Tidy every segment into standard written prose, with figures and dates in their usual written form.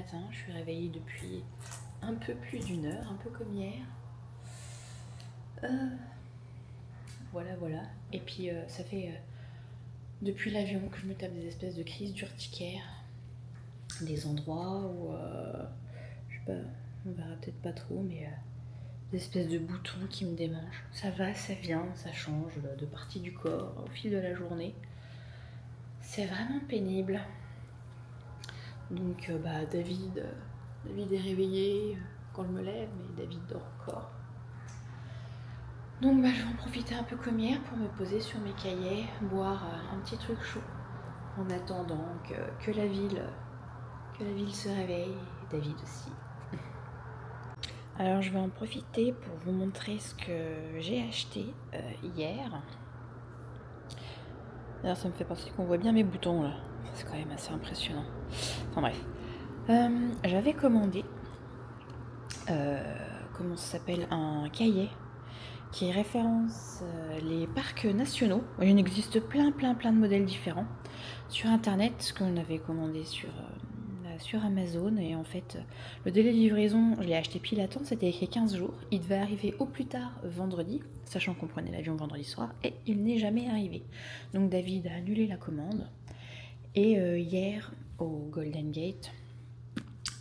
matin, je suis réveillée depuis un peu plus d'une heure, un peu comme hier. Voilà. Et puis ça fait depuis l'avion que je me tape des espèces de crises d'urticaire, des endroits où, je sais pas, on verra peut-être pas trop, mais des espèces de boutons qui me démangent. Ça va, ça vient, ça change de partie du corps au fil de la journée. C'est vraiment pénible. Donc David est réveillé quand je me lève, mais David dort encore. Donc je vais en profiter un peu comme hier pour me poser sur mes cahiers, boire un petit truc chaud en attendant que la ville se réveille, et David aussi. Alors je vais en profiter pour vous montrer ce que j'ai acheté hier. D'ailleurs ça me fait penser qu'on voit bien mes boutons là, c'est quand même assez impressionnant. Enfin bref, j'avais commandé, comment ça s'appelle, un cahier qui référence les parcs nationaux. Il en existe plein de modèles différents sur internet, ce qu'on avait commandé sur Amazon. Et en fait, le délai de livraison, je l'ai acheté pile à temps, c'était écrit 15 jours. Il devait arriver au plus tard vendredi, sachant qu'on prenait l'avion vendredi soir, et il n'est jamais arrivé. Donc David a annulé la commande. Et hier, au Golden Gate,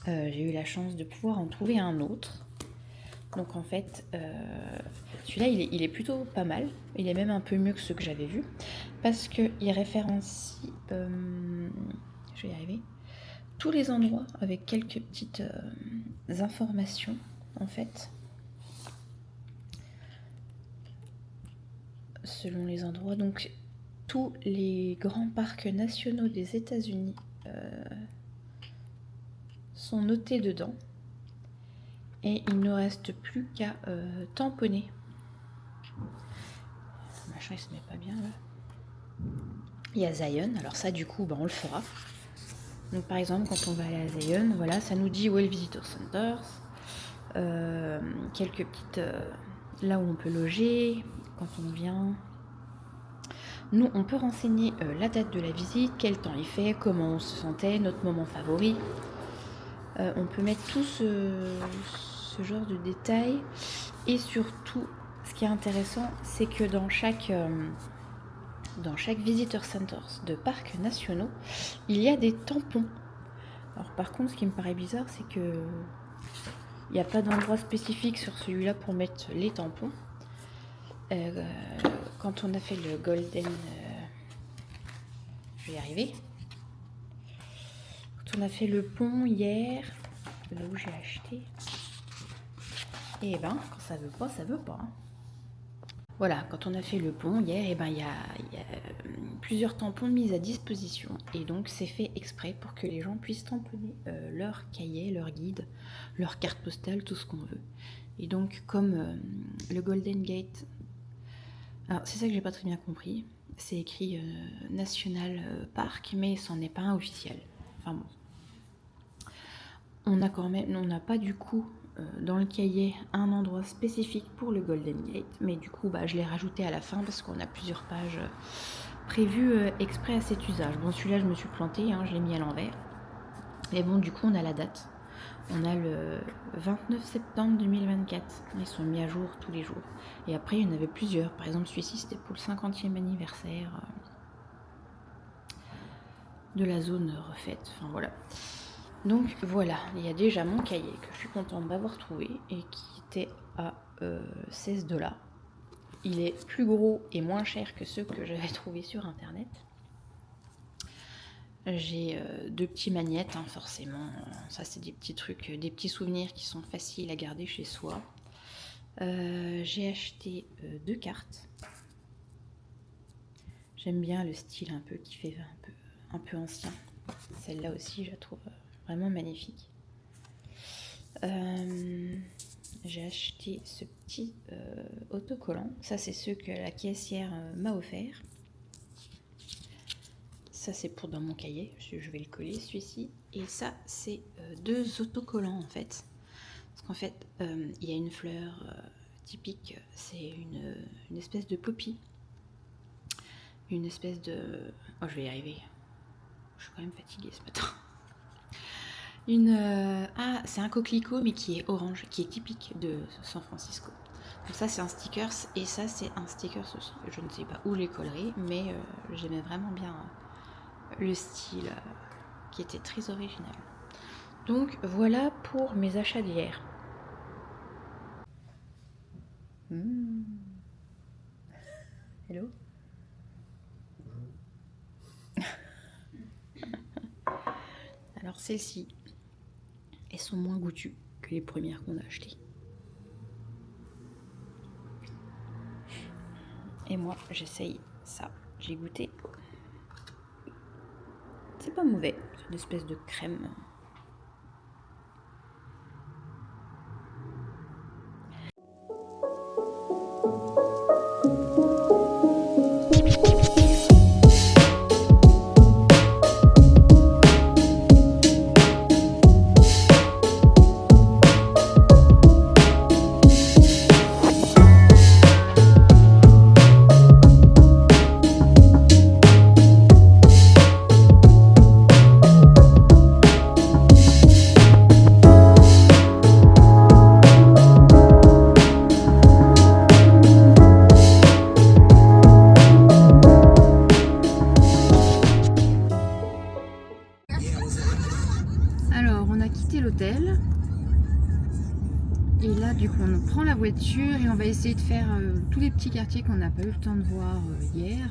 j'ai eu la chance de pouvoir en trouver un autre. Donc en fait, celui-là, il est plutôt pas mal. Il est même un peu mieux que ceux que j'avais vus. Parce qu'il référencie, je vais y arriver, tous les endroits avec quelques petites informations, en fait. Selon les endroits. Donc tous les grands parcs nationaux des États-Unis sont notés dedans. Et il ne reste plus qu'à tamponner. Le machin il se met pas bien là. Il y a Zion, alors ça du coup on le fera. Donc par exemple quand on va aller à Zion, voilà, ça nous dit où est le Visitor Center, quelques petites là où on peut loger quand on vient. Nous on peut renseigner la date de la visite, quel temps il fait, comment on se sentait, notre moment favori. On peut mettre tout ce genre de détails. Et surtout, ce qui est intéressant, c'est que dans chaque Visitor Centers de parcs nationaux, il y a des tampons. Alors par contre, ce qui me paraît bizarre, c'est que il n'y a pas d'endroit spécifique sur celui-là pour mettre les tampons. Quand on a fait le Golden... je vais y arriver. Quand on a fait le pont hier, là où j'ai acheté, et ben, quand ça veut pas, ça veut pas. Hein. Voilà, quand on a fait le pont hier, et ben, il y a plusieurs tampons mis à disposition. Et donc, c'est fait exprès pour que les gens puissent tamponner leur cahier, leur guide, leur carte postale, tout ce qu'on veut. Et donc, comme le Golden Gate... Alors, c'est ça que j'ai pas très bien compris. C'est écrit National Park, mais c'en est pas un officiel. Enfin bon. On n'a pas du coup dans le cahier un endroit spécifique pour le Golden Gate, mais du coup je l'ai rajouté à la fin parce qu'on a plusieurs pages prévues exprès à cet usage. Bon, celui-là je me suis plantée, hein, je l'ai mis à l'envers. Mais bon, du coup on a la date. On a le 29 septembre 2024. Ils sont mis à jour tous les jours. Et après il y en avait plusieurs. Par exemple celui-ci c'était pour le 50e anniversaire de la zone refaite. Enfin voilà. Donc voilà, il y a déjà mon cahier que je suis contente d'avoir trouvé et qui était à 16$. Il est plus gros et moins cher que ceux que j'avais trouvés sur internet. J'ai deux petits magnettes, hein, forcément. Ça c'est des petits trucs, des petits souvenirs qui sont faciles à garder chez soi. J'ai acheté 2 cartes. J'aime bien le style un peu qui fait un peu ancien. Celle-là aussi je la trouve vraiment magnifique. J'ai acheté ce petit autocollant. Ça, c'est ceux que la caissière m'a offert. Ça, c'est pour dans mon cahier. Je vais le coller, celui-ci. Et ça, c'est 2 autocollants, en fait. Parce qu'en fait, il y a une fleur typique. C'est une espèce de poppy. Une espèce de... Oh, je vais y arriver. Je suis quand même fatiguée ce matin. Ah, c'est un coquelicot, mais qui est orange, qui est typique de San Francisco. Donc ça, c'est un stickers, et ça, c'est un stickers aussi. Je ne sais pas où les collerai, mais j'aimais vraiment bien le style qui était très original. Donc voilà pour mes achats d'hier. Hello. Alors celles-ci, elles sont moins goûtues que les premières qu'on a achetées. Et moi, j'essaye ça. J'ai goûté. C'est pas mauvais. C'est une espèce de crème. Alors, on a quitté l'hôtel. Et là, du coup, on prend la voiture et on va essayer de faire tous les petits quartiers qu'on n'a pas eu le temps de voir hier.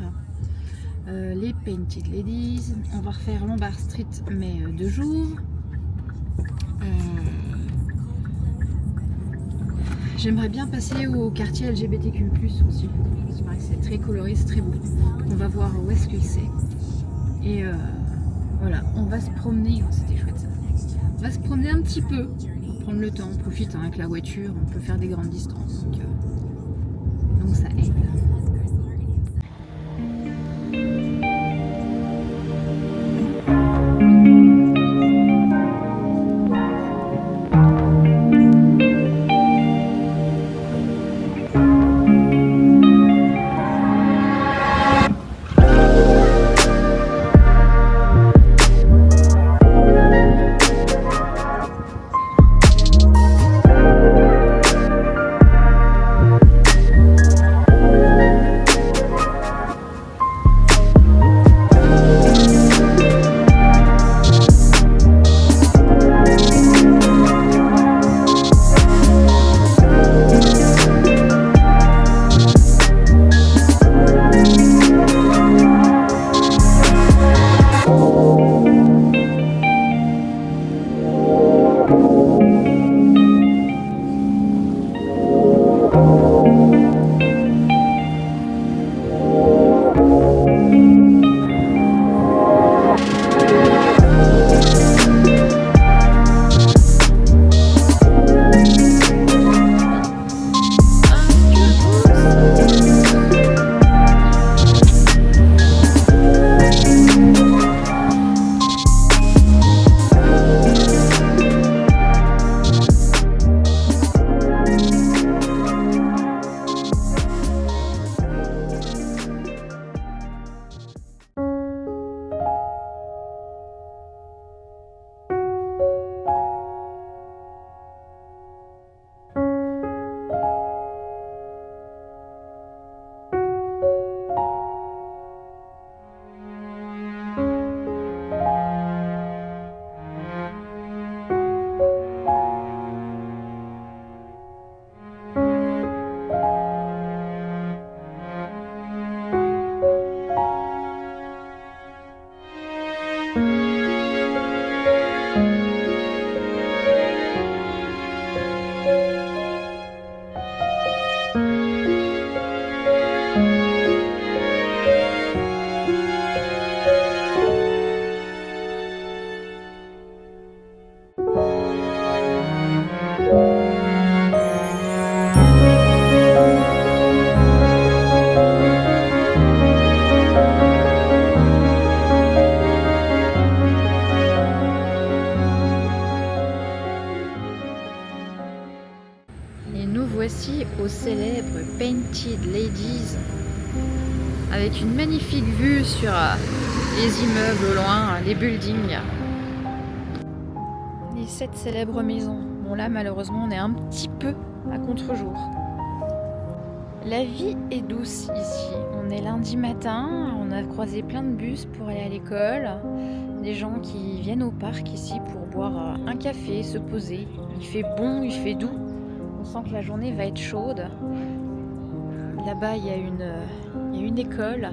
Les Painted Ladies. On va refaire Lombard Street, mais 2 jours. J'aimerais bien passer au quartier LGBTQ+, aussi. C'est vrai que c'est très coloré, c'est très beau. On va voir où est-ce que c'est. Et voilà, on va se promener. Oh, c'était chouette ça. On va se promener un petit peu. On va prendre le temps, on profite avec la voiture, on peut faire des grandes distances. Donc ça aide. Voici au célèbre Painted Ladies avec une magnifique vue sur les immeubles au loin, les buildings. cette célèbre maison. Bon là malheureusement on est un petit peu à contre-jour. La vie est douce ici. On est lundi matin, on a croisé plein de bus pour aller à l'école. Des gens qui viennent au parc ici pour boire un café, se poser. Il fait bon, il fait doux. On sent que la journée va être chaude. Là-bas il y a une école.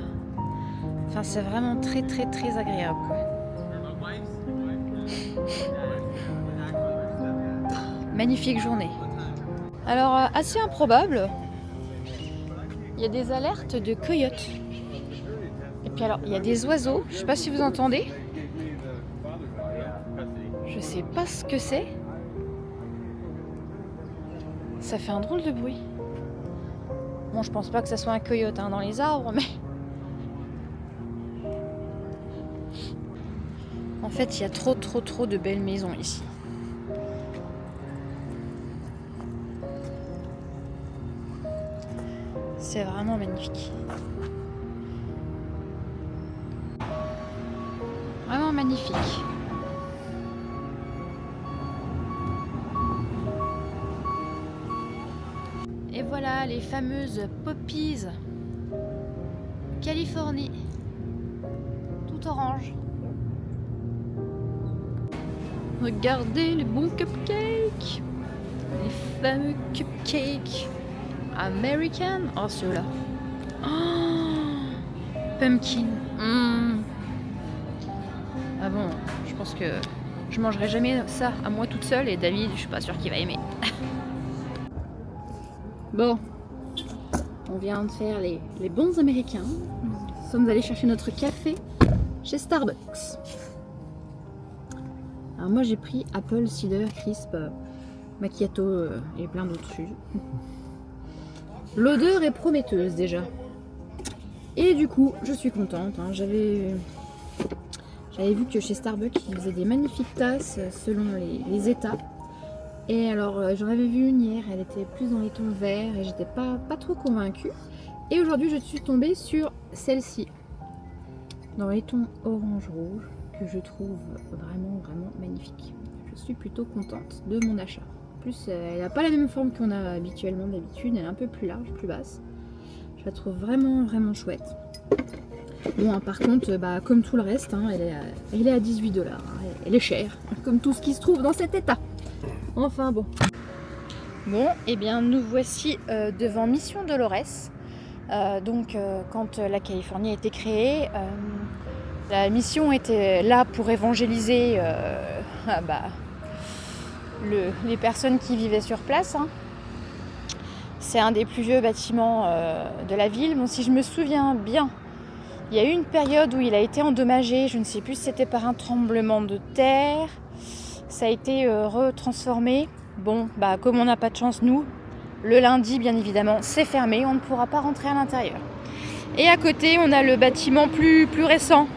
Enfin c'est vraiment très très très agréable quoi. Magnifique journée. Alors assez improbable. Il y a des alertes de coyotes. Et puis alors, il y a des oiseaux. Je sais pas si vous entendez. Je sais pas ce que c'est. Ça fait un drôle de bruit. Bon, je pense pas que ça soit un coyote dans les arbres, mais... En fait, il y a trop de belles maisons ici. C'est vraiment magnifique. Vraiment magnifique. Et voilà les fameuses poppies Californie. Tout orange. Regardez les bons cupcakes. Les fameux cupcakes American. Oh ceux-là. Oh, pumpkin. Ah bon, je pense que je mangerai jamais ça à moi toute seule et David, je suis pas sûre qu'il va aimer. Bon, on vient de faire les bons américains. Nous sommes allés chercher notre café chez Starbucks. Alors moi j'ai pris Apple Cider Crisp Macchiato et plein d'autres choses. L'odeur est prometteuse déjà. Et du coup, je suis contente. J'avais vu que chez Starbucks, ils faisaient des magnifiques tasses selon les états. Et alors, j'en avais vu une hier, elle était plus dans les tons verts et j'étais pas trop convaincue. Et aujourd'hui, je suis tombée sur celle-ci, dans les tons orange-rouge, que je trouve vraiment magnifique. Je suis plutôt contente de mon achat. En plus, elle n'a pas la même forme qu'on a habituellement d'habitude, elle est un peu plus large, plus basse. Je la trouve vraiment chouette. Bon, par contre, comme tout le reste, elle est à 18 $. Elle est chère, comme tout ce qui se trouve dans cet état. Enfin bon. Bon, et bien nous voici devant Mission Dolores. Quand la Californie a été créée, la mission était là pour évangéliser les personnes qui vivaient sur place. C'est un des plus vieux bâtiments de la ville. Bon, si je me souviens bien, il y a eu une période où il a été endommagé. Je ne sais plus si c'était par un tremblement de terre. Ça a été retransformé. Bon, comme on n'a pas de chance, nous, le lundi, bien évidemment, c'est fermé. On ne pourra pas rentrer à l'intérieur. Et à côté, on a le bâtiment plus récent,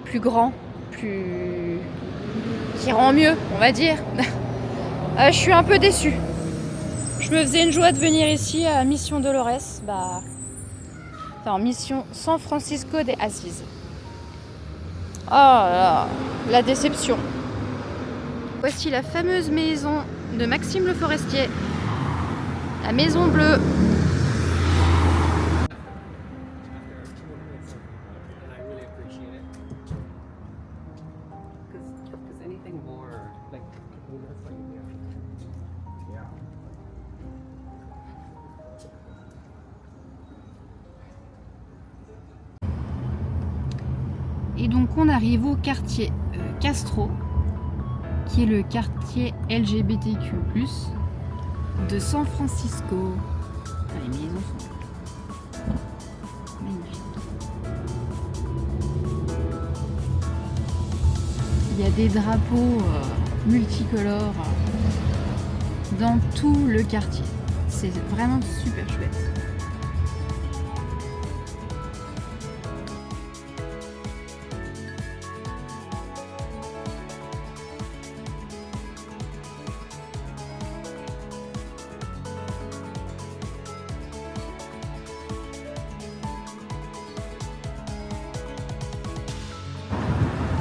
plus grand, qui rend mieux, on va dire. Je suis un peu déçue. Je me faisais une joie de venir ici à Mission Dolores, Mission San Francisco de Asís. Oh là là, la déception. Voici la fameuse maison de Maxime Le Forestier, la maison bleue. Et donc on arrive au quartier Castro, qui est le quartier LGBTQ+, de San Francisco. Les maisons sont magnifiques. Il y a des drapeaux multicolores dans tout le quartier. C'est vraiment super chouette.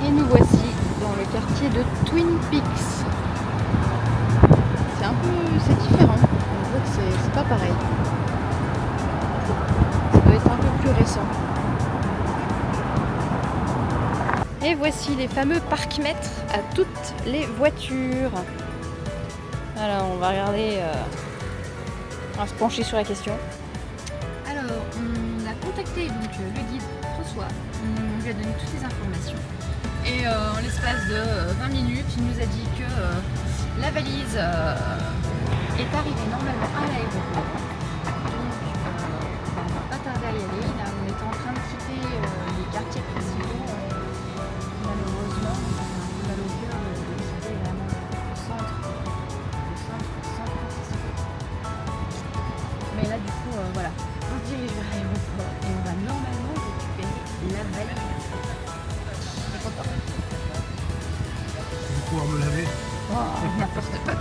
Et nous voici dans le quartier de Twin Peaks. C'est différent. On voit que c'est pas pareil. Ça doit être un peu plus récent. Et voici les fameux parcs-mètres à toutes les voitures. Alors on va regarder, on va se pencher sur la question. Alors on a contacté donc le guide François, on lui a donné toutes les informations. Et en l'espace de 20 minutes, il nous a dit que la valise est arrivée normalement à l'aéroport. Donc on va pas tarder à y aller. Là on était en train de quitter les quartiers principaux. Malheureusement, on a mal au cœur de quitter vraiment le centre San Francisco. Mais là du coup voilà, on se dirige vers l'aéroport et on va normalement récupérer la valise. Je suis content. Je vais pouvoir me laver. Oh, n'importe quoi.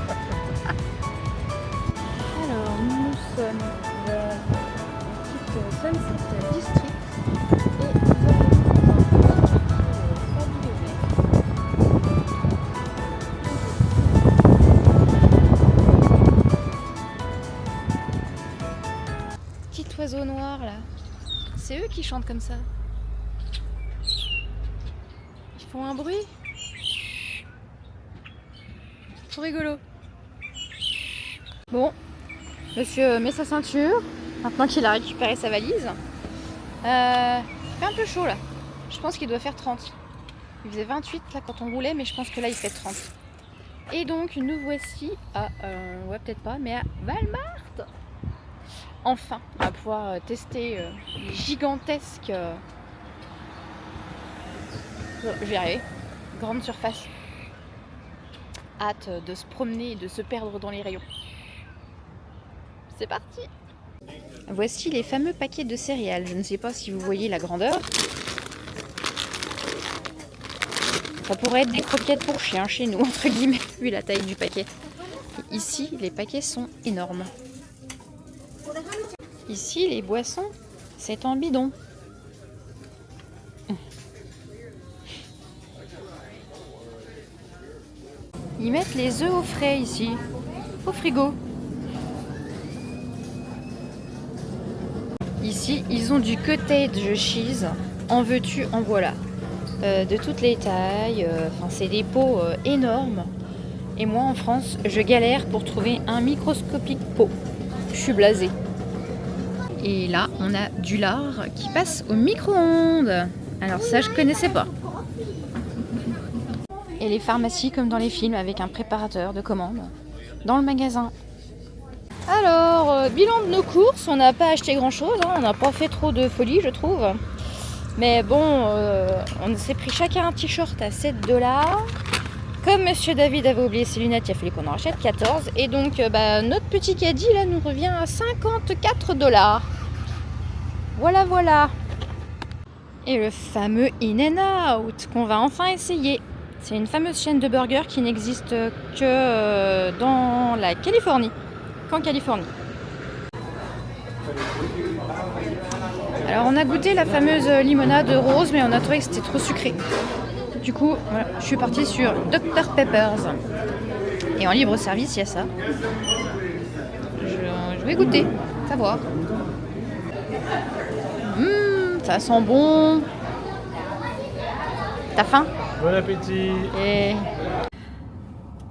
Alors, nous sommes vers la petite Sunset District et nous allons dans un petit petit oiseau noir là. C'est eux qui chantent comme ça. Ils font un bruit. Trop rigolo. Bon, monsieur met sa ceinture, maintenant qu'il a récupéré sa valise. Il fait un peu chaud là. Je pense qu'il doit faire 30. Il faisait 28 là quand on roulait, mais je pense que là il fait 30. Et donc nous voici à, ouais peut-être pas, mais à Walmart. Enfin, on va pouvoir tester les gigantesques, je vais y arriver, grandes surfaces. Hâte de se promener et de se perdre dans les rayons. C'est parti! Voici les fameux paquets de céréales. Je ne sais pas si vous voyez la grandeur. Ça pourrait être des croquettes pour chiens chez nous, entre guillemets, vu la taille du paquet. Et ici, les paquets sont énormes. Ici, les boissons, c'est en bidon. Ils mettent les œufs au frais ici, au frigo. Ici, ils ont du cottage cheese. En veux-tu, en voilà. De toutes les tailles. Enfin, c'est des pots énormes. Et moi, en France, je galère pour trouver un microscopique pot. Je suis blasée. Et là, on a du lard qui passe au micro-ondes. Alors ça, je connaissais pas. Et les pharmacies comme dans les films avec un préparateur de commandes dans le magasin. Alors, bilan de nos courses, on n'a pas acheté grand chose, hein, on n'a pas fait trop de folie je trouve. Mais bon, on s'est pris chacun un t-shirt à 7 $. Comme Monsieur David avait oublié ses lunettes, il a fallu qu'on en rachète 14. Et donc notre petit caddie là nous revient à 54 $. Voilà, voilà. Et le fameux In-N-Out qu'on va enfin essayer. C'est une fameuse chaîne de burgers qui n'existe que dans la Californie. Qu'en Californie. Alors on a goûté la fameuse limonade rose, mais on a trouvé que c'était trop sucré. Du coup, voilà, je suis partie sur Dr Peppers. Et en libre service, il y a ça. Je vais goûter, savoir. Ça sent bon. T'as faim? Bon appétit. Et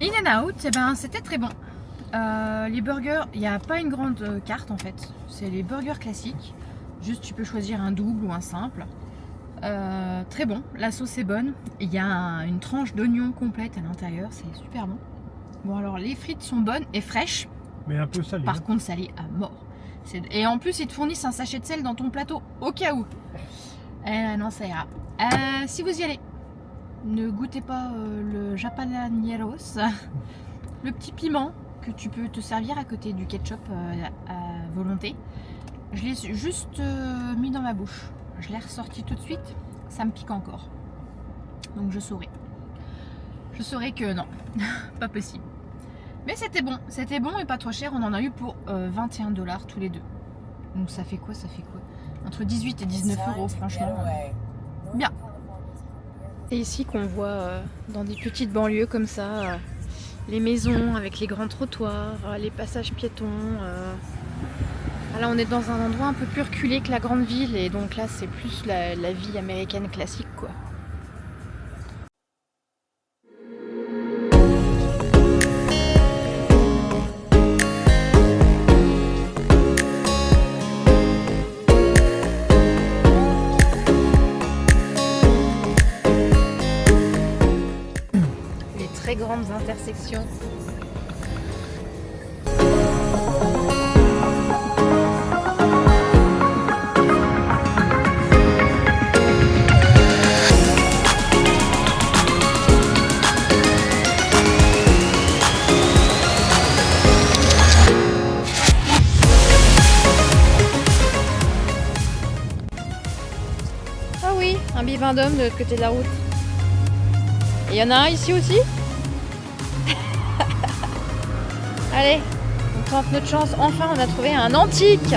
In-N-Out, eh ben, c'était très bon. Les burgers, il n'y a pas une grande carte en fait. C'est les burgers classiques. Juste tu peux choisir un double ou un simple. Très bon, la sauce est bonne. Il y a une tranche d'oignon complète à l'intérieur, c'est super bon. Bon alors les frites sont bonnes et fraîches. Mais un peu salé. Par contre salé à mort. Et en plus ils te fournissent un sachet de sel dans ton plateau au cas où. Non ça ira. Si vous y allez, ne goûtez pas le Jalapeños, le petit piment que tu peux te servir à côté du ketchup à volonté. Je l'ai juste mis dans ma bouche. Je l'ai ressorti tout de suite. Ça me pique encore. Donc je saurais. Je saurais que non, pas possible. Mais c'était bon et pas trop cher. On en a eu pour 21 $ tous les deux. Donc ça fait quoi? Ça fait quoi? Entre 18 et 19 euros, franchement. Bien. C'est ici qu'on voit dans des petites banlieues comme ça, les maisons avec les grands trottoirs, les passages piétons. Là on est dans un endroit un peu plus reculé que la grande ville et donc là c'est plus la vie américaine classique quoi. Les très grandes intersections. Ah oui, un bivin-d'homme de l'autre côté de la route. Et il y en a un ici aussi. Allez, on tente notre chance. Enfin, on a trouvé un antique.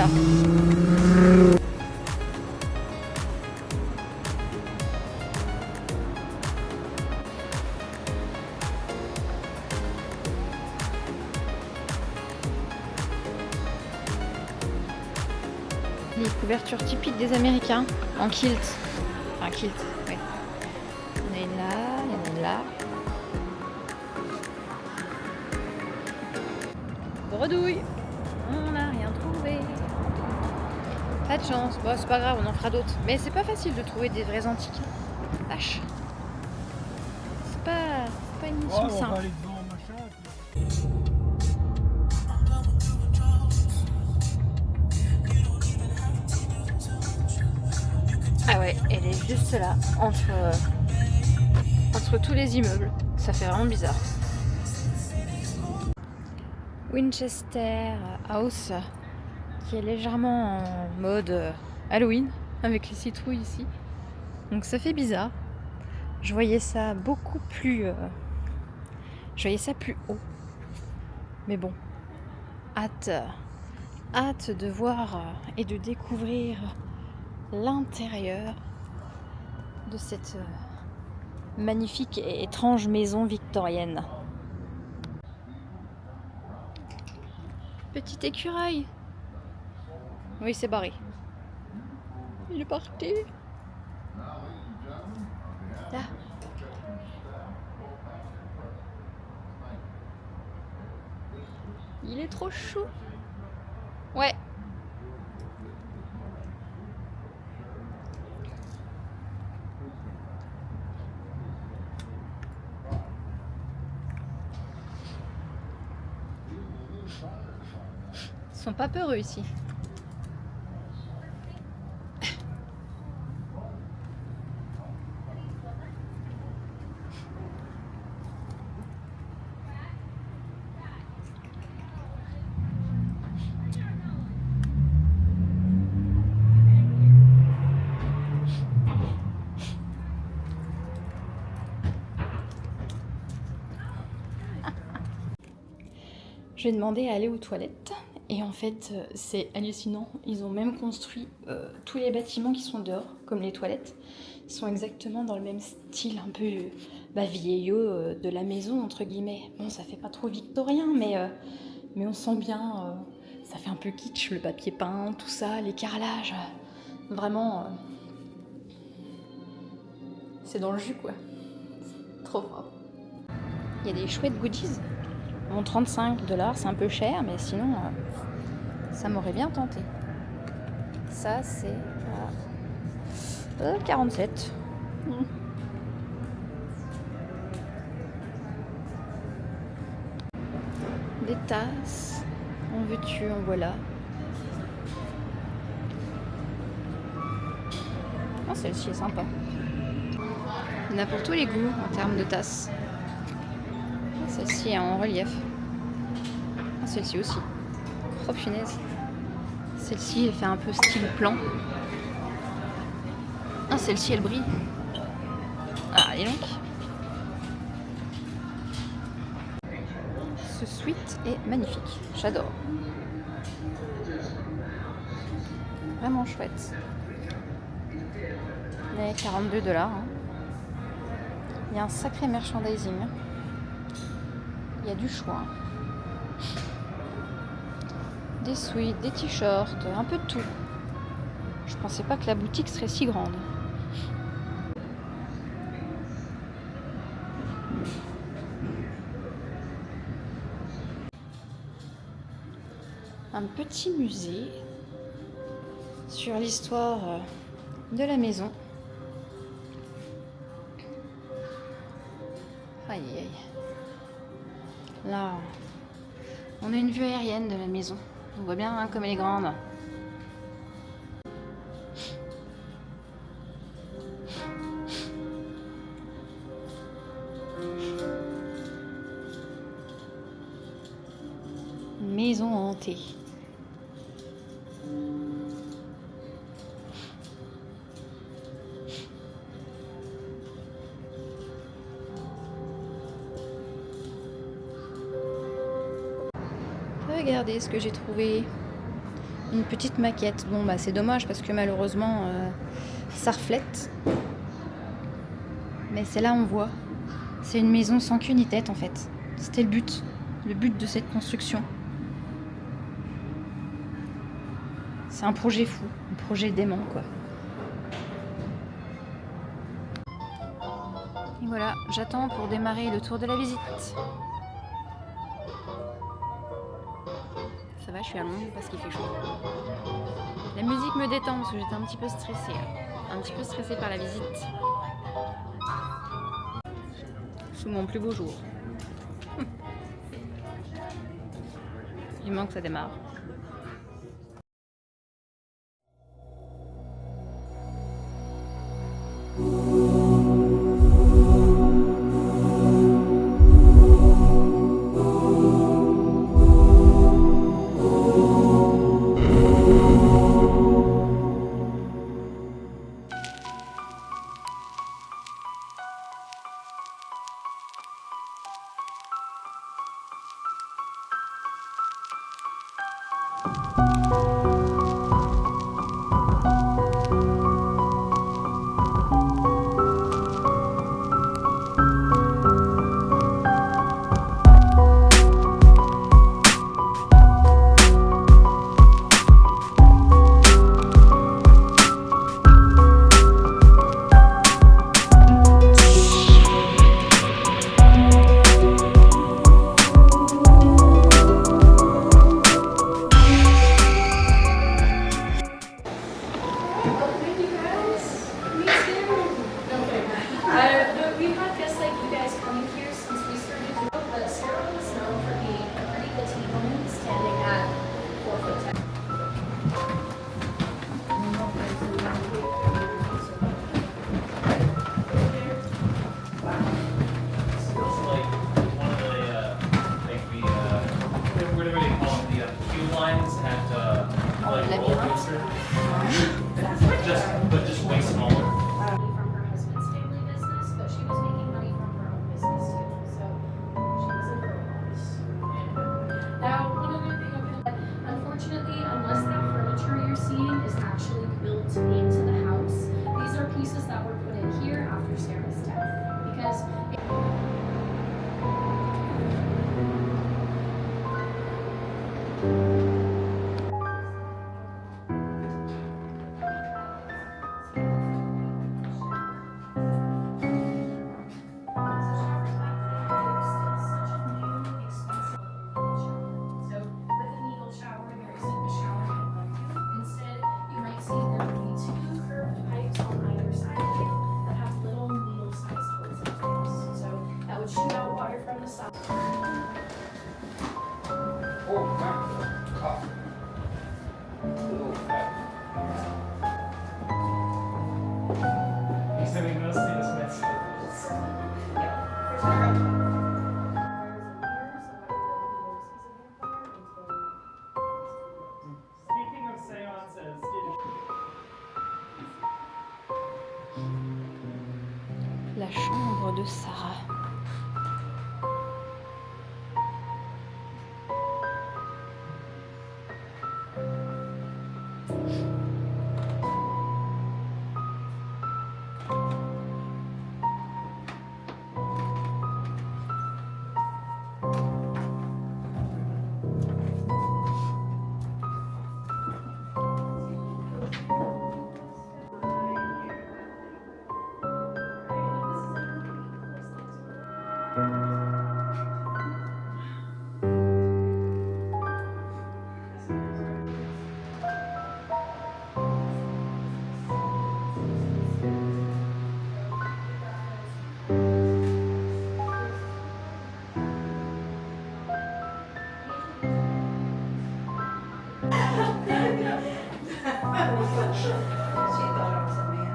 Les couvertures typiques des Américains en kilt. Enfin, kilt, ouais. Il y en a une là, il y en a une là. Bredouille, on n'a rien trouvé. Pas de chance, bon c'est pas grave, on en fera d'autres. Mais c'est pas facile de trouver des vrais antiques. Vache. C'est pas une mission On va simple. aller devant, machin, puis- Ah ouais, elle est juste là, entre tous les immeubles. Ça fait vraiment bizarre. Winchester House, qui est légèrement en mode Halloween, avec les citrouilles ici. Donc ça fait bizarre. Je voyais ça beaucoup plus... je voyais ça plus haut. Mais bon, hâte de voir et de découvrir l'intérieur de cette magnifique et étrange maison victorienne. Petit écureuil. Oui, c'est barré. Il est parti. Là. Il est trop chou. Ouais. Ils sont pas peureux ici. J'ai demandé à aller aux toilettes et en fait c'est hallucinant. Ils ont même construit tous les bâtiments qui sont dehors, comme les toilettes, sont exactement dans le même style un peu vieillot de la maison entre guillemets. Bon, ça fait pas trop victorien, mais on sent bien, ça fait un peu kitsch, le papier peint, tout ça, les carrelages. Vraiment, c'est dans le jus quoi. C'est trop fort. Il y a des chouettes goodies. Bon, 35 $, c'est un peu cher, mais sinon, ça m'aurait bien tenté. Ça, c'est 47. Des tasses. En veux-tu, en voilà. Oh, celle-ci est sympa. Il y en a pour tous les goûts en termes de tasses. Celle-ci est en relief. Ah, celle-ci aussi. Oh punaise. Celle-ci, elle fait un peu style plan. Ah, celle-ci, elle brille. Ah, et donc. Ce sweat est magnifique. J'adore. Vraiment chouette. Mais 42 $. Hein. Il y a un sacré merchandising. Il y a du choix. Des sweats, des t-shirts, un peu de tout. Je pensais pas que la boutique serait si grande. Un petit musée sur l'histoire de la maison. Aïe aïe. Là, on a une vue aérienne de la maison. On voit bien comme elle est grande. Maison hantée. Regardez ce que j'ai trouvé. Une petite maquette. Bon bah c'est dommage parce que malheureusement ça reflète. Mais c'est là on voit. C'est une maison sans queue ni tête en fait. C'était le but. Le but de cette construction. C'est un projet fou. Un projet dément quoi. Et voilà, j'attends pour démarrer le tour de la visite. Ça va, je suis à Londres parce qu'il fait chaud. La musique me détend parce que j'étais un petit peu stressée. Un petit peu stressée par la visite. Sous mon plus beau jour. Il manque que ça démarre. La chambre de Sarah. thought I was a man.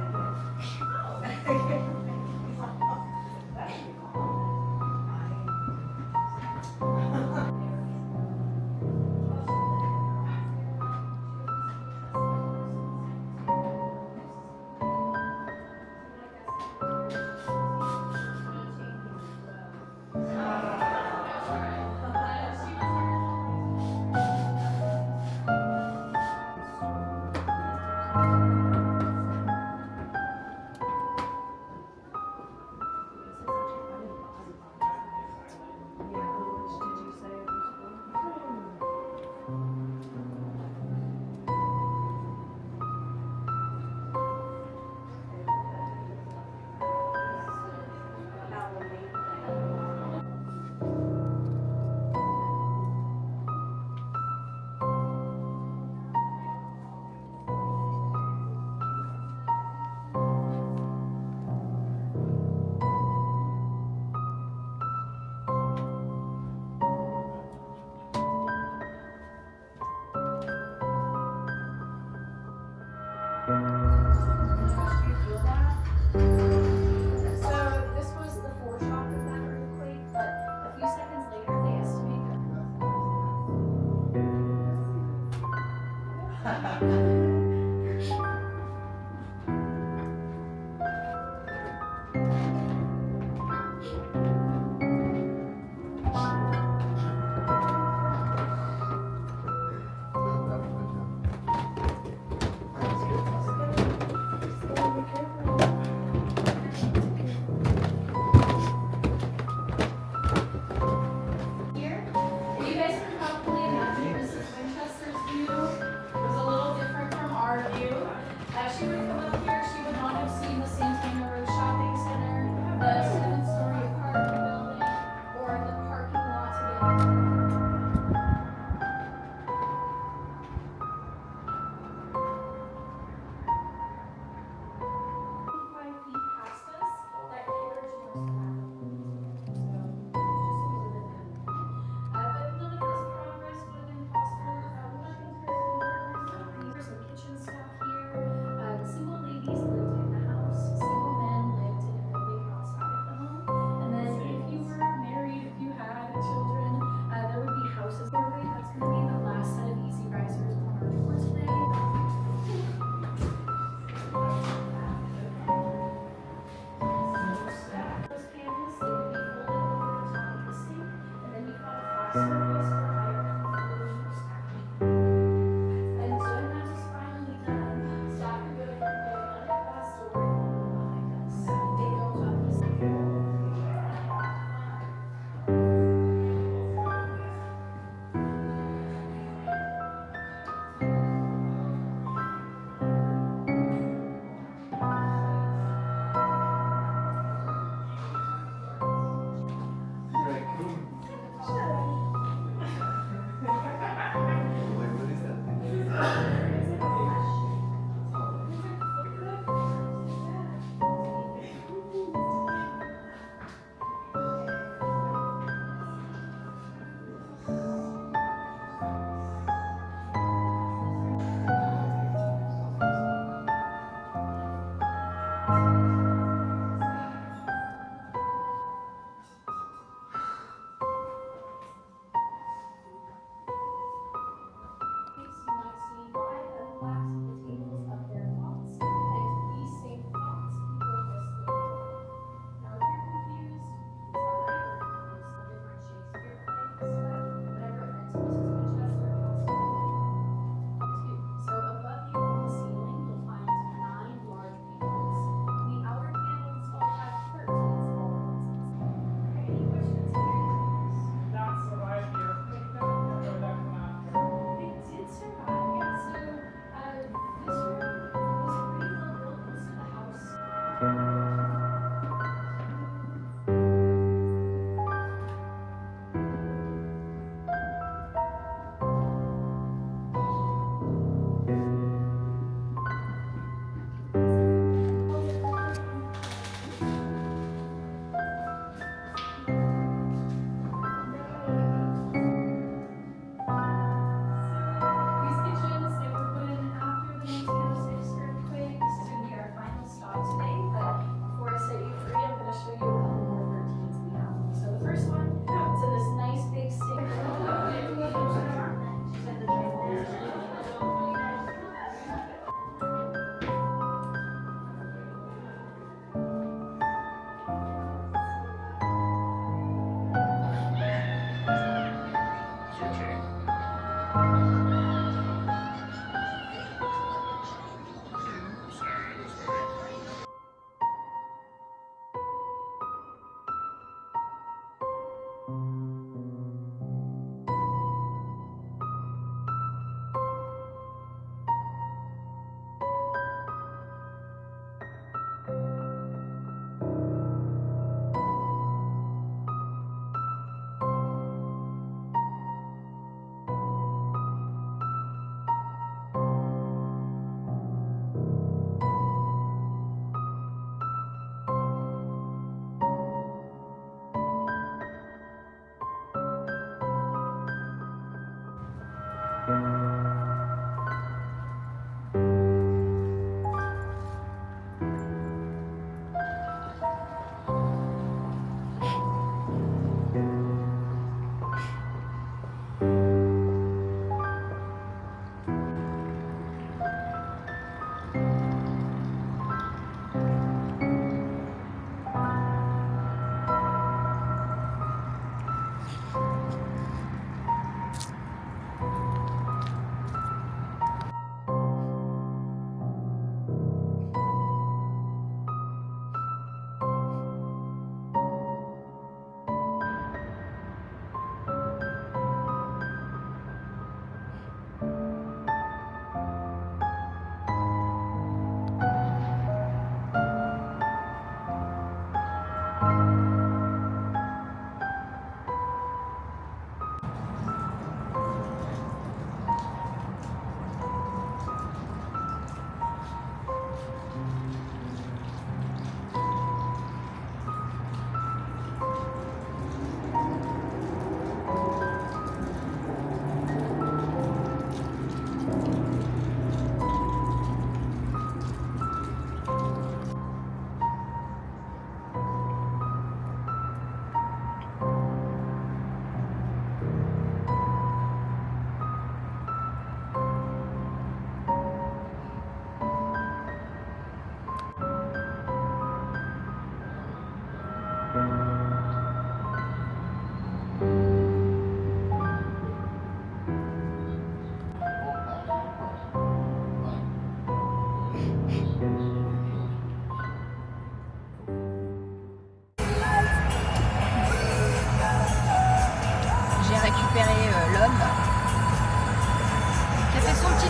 So this was the foreshock of that earthquake, but a few seconds later they estimate here. And you guys can probably imagine this is Winchester's view. It was a little different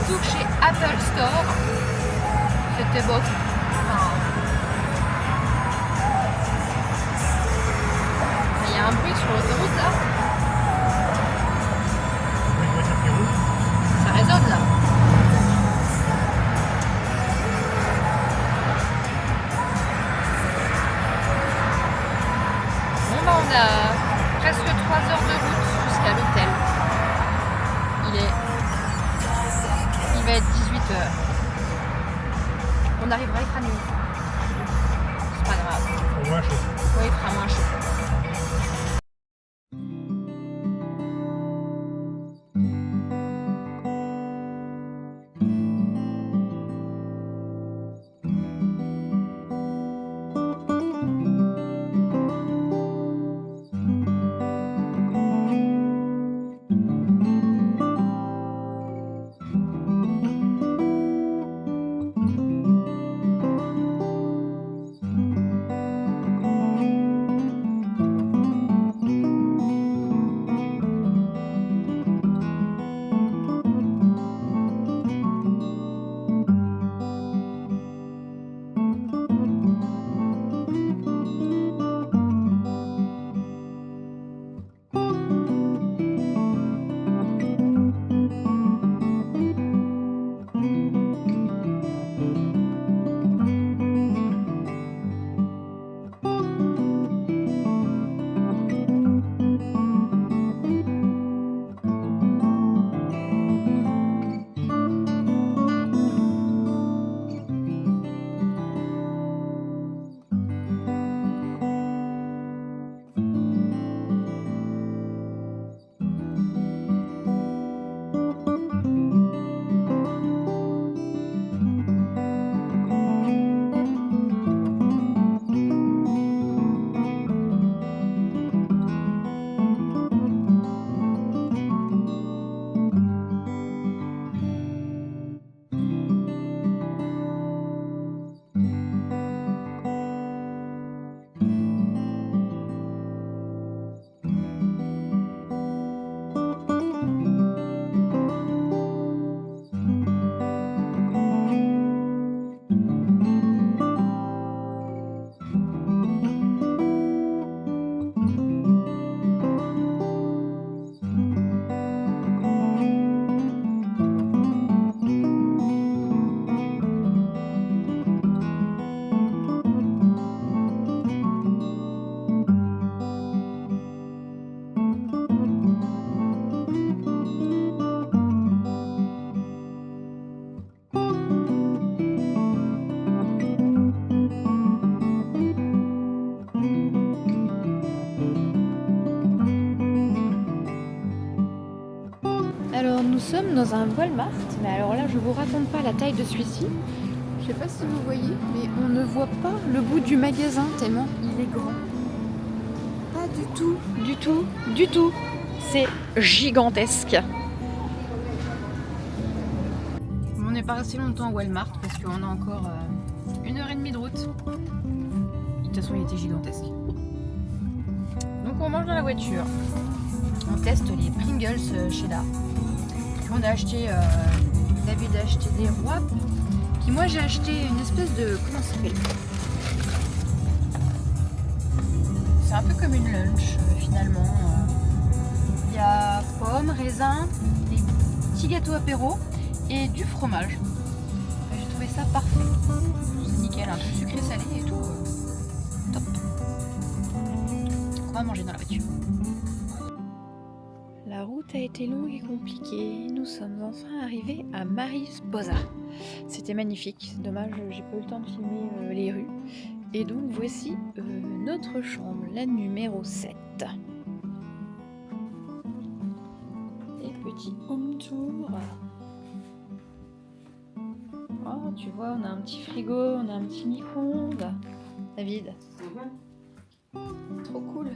Surtout que chez Apple Store, c'était bof. Enfin, il y a un bruit sur l'autoroute là. Une voiture qui roule. Ça résonne là. Bon bah on a presque 3 heures de route jusqu'à l'hôtel. Il va être 18h. On arrivera, il fera nuit. C'est pas grave. Au moins chaud. Ouais, il fera moins chaud. Alors nous sommes dans un Walmart, mais alors là je vous raconte pas la taille de celui-ci. Je sais pas si vous voyez, mais on ne voit pas le bout du magasin tellement il est grand. Pas du tout, du tout, du tout. C'est gigantesque. On n'est pas resté longtemps au Walmart parce qu'on a encore 1h30 de route. De toute façon il était gigantesque. Donc on mange dans la voiture. On teste les Pringles cheddar. On a acheté, David a acheté des rois. Puis moi j'ai acheté une espèce de, comment ça s'appelle ? C'est un peu comme une lunch finalement. Il y a pommes, raisins, des petits gâteaux apéro et du fromage. J'ai trouvé ça parfait. C'est nickel, un peu sucré salé et tout. Top. On va manger dans la voiture. La route a été longue et compliquée. Nous sommes enfin arrivés à Mariposa. C'était magnifique. C'est dommage, j'ai pas eu le temps de filmer les rues. Et donc voici notre chambre, la numéro 7. Et petit home tour. Oh, tu vois, on a un petit frigo, on a un petit micro-ondes. David. Trop cool.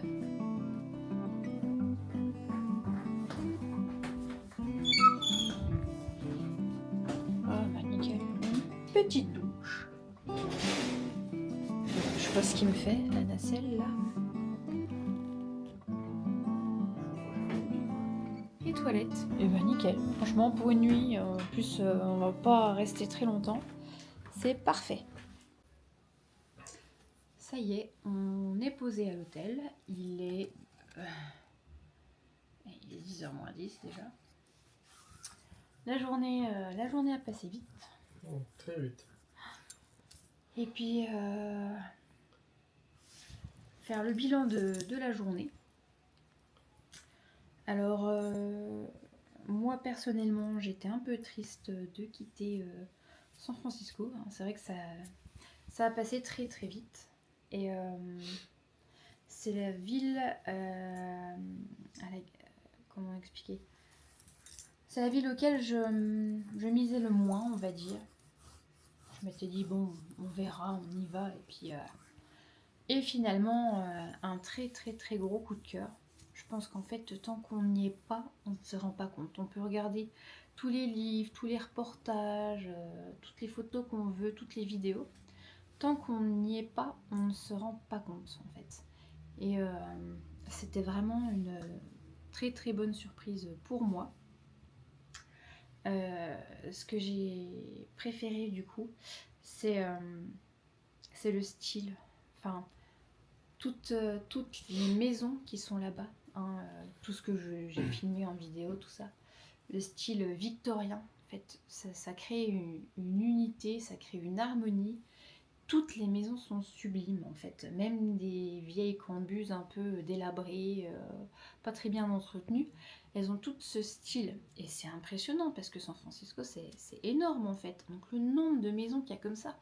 Petite douche. Je sais pas ce qu'il me fait, la nacelle là. Et tout toilettes. Et bah nickel. Franchement, pour une nuit, en plus, on va pas rester très longtemps. C'est parfait. Ça y est, on est posé à l'hôtel. Il est 10h moins 10 déjà. La journée a passé vite. Oh, très vite. Et puis, faire le bilan de la journée. Alors, moi personnellement, j'étais un peu triste de quitter San Francisco. C'est vrai que ça a passé très très vite. Et c'est la ville... comment expliquer? C'est la ville auquel je misais le moins, on va dire. Je m'étais dit, bon, on verra, on y va. Et finalement, un très très très gros coup de cœur. Je pense qu'en fait, tant qu'on n'y est pas, on ne se rend pas compte. On peut regarder tous les livres, tous les reportages, toutes les photos qu'on veut, toutes les vidéos. Tant qu'on n'y est pas, on ne se rend pas compte en fait. Et c'était vraiment une très très bonne surprise pour moi. Ce que j'ai préféré du coup, c'est le style. Enfin, toutes les maisons qui sont là-bas, hein, tout ce que j'ai filmé en vidéo, tout ça, le style victorien, en fait, ça crée une unité, ça crée une harmonie. Toutes les maisons sont sublimes en fait, même des vieilles cambuses un peu délabrées, pas très bien entretenues, elles ont toutes ce style. Et c'est impressionnant parce que San Francisco c'est énorme en fait. Donc le nombre de maisons qu'il y a comme ça,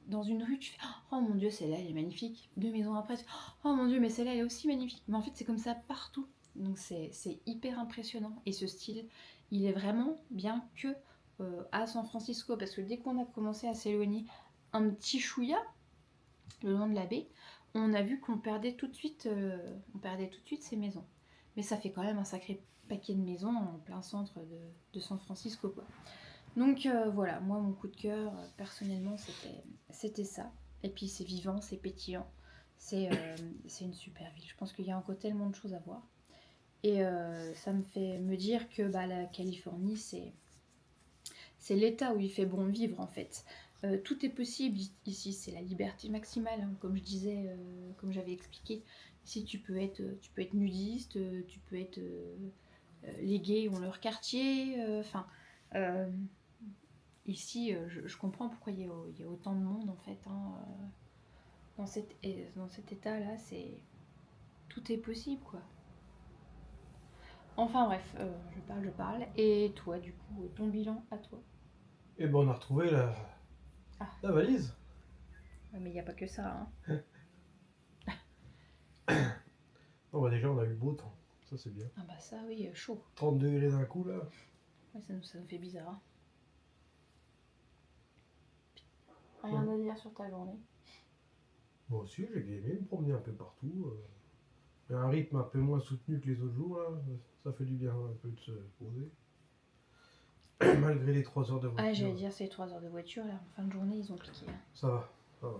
dans une rue tu fais oh mon dieu celle-là elle est magnifique, 2 maisons après tu fais oh mon dieu mais celle-là elle est aussi magnifique. Mais en fait c'est comme ça partout. Donc c'est hyper impressionnant. Et ce style il est vraiment bien que à San Francisco, parce que dès qu'on a commencé à s'éloigner un petit chouïa le long de la baie, on a vu qu'on perdait tout de suite ces maisons. Mais ça fait quand même un sacré paquet de maisons en plein centre de San Francisco quoi. Donc voilà, moi mon coup de cœur personnellement c'était ça. Et puis c'est vivant, c'est pétillant, c'est une super ville. Je pense qu'il y a encore tellement de choses à voir. Et ça me fait me dire que la Californie c'est l'état où il fait bon vivre en fait. Tout est possible ici, c'est la liberté maximale, hein, comme je disais, comme j'avais expliqué. Ici tu peux être nudiste, tu peux être les gays ont leur quartier, ici je comprends pourquoi il y a autant de monde en fait. Hein, dans cet état là, tout est possible quoi. Enfin bref, je parle. Et toi du coup, ton bilan à toi? Et ben on a retrouvé la valise. Ouais, mais il n'y a pas que ça. Hein. Oh bah déjà on a eu beau temps, ça c'est bien. Ah bah ça oui, chaud. 30 degrés d'un coup là. Ouais, ça nous fait bizarre. Hein. Rien à dire sur ta journée. Moi aussi j'ai aimé me promener un peu partout. Il y a un rythme un peu moins soutenu que les autres jours là. Ça fait du bien un peu de se poser. Malgré les 3 heures de voiture. Ah j'allais dire c'est 3 heures de voiture là, en fin de journée ils ont piqué. Hein. Ça va, ça va.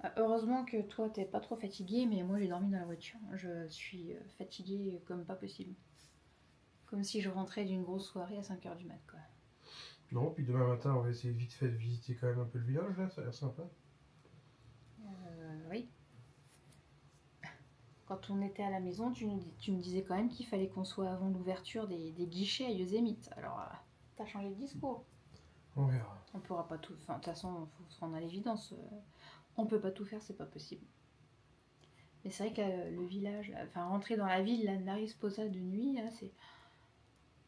Ah, heureusement que toi t'es pas trop fatigué, mais moi j'ai dormi dans la voiture. Je suis fatiguée comme pas possible. Comme si je rentrais d'une grosse soirée à 5h du mat quoi. Non, puis demain matin on va essayer vite fait de visiter quand même un peu le village là, ça a l'air sympa. Oui. Quand on était à la maison, tu me disais quand même qu'il fallait qu'on soit avant l'ouverture des guichets à Yosemite. Alors, t'as changé de discours. On verra. On pourra pas tout... Enfin, de toute façon, il faut se rendre à l'évidence. On peut pas tout faire, c'est pas possible. Mais c'est vrai que là, le village... Enfin, rentrer dans la ville, la Mariposa de nuit, là,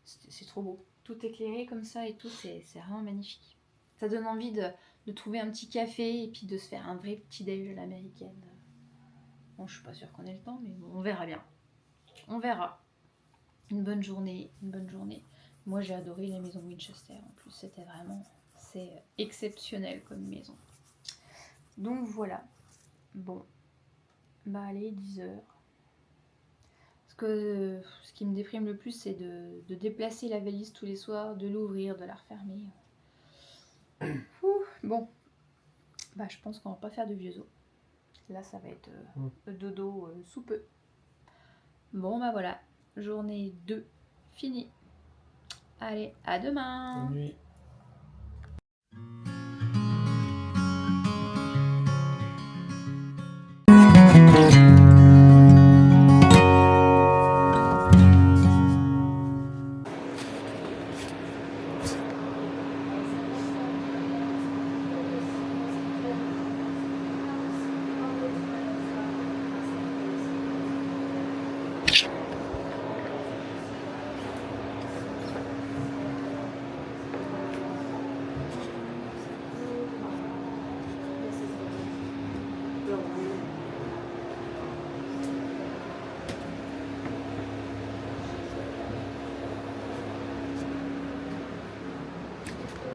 c'est trop beau. Tout éclairé comme ça et tout, c'est vraiment magnifique. Ça donne envie de trouver un petit café et puis de se faire un vrai petit déj à l'américaine. Bon, je suis pas sûre qu'on ait le temps, mais bon, on verra bien. On verra. Une bonne journée, une bonne journée. Moi, j'ai adoré la maison Winchester. En plus, c'était vraiment... C'est exceptionnel comme maison. Donc, voilà. Bon. Bah, allez, 10h. Ce qui me déprime le plus, c'est de déplacer la valise tous les soirs, de l'ouvrir, de la refermer. Bon. Bah, je pense qu'on va pas faire de vieux os. Là, ça va être dodo sous peu. Bon, bah voilà. journée 2 finie. Allez, à demain. Bonne nuit.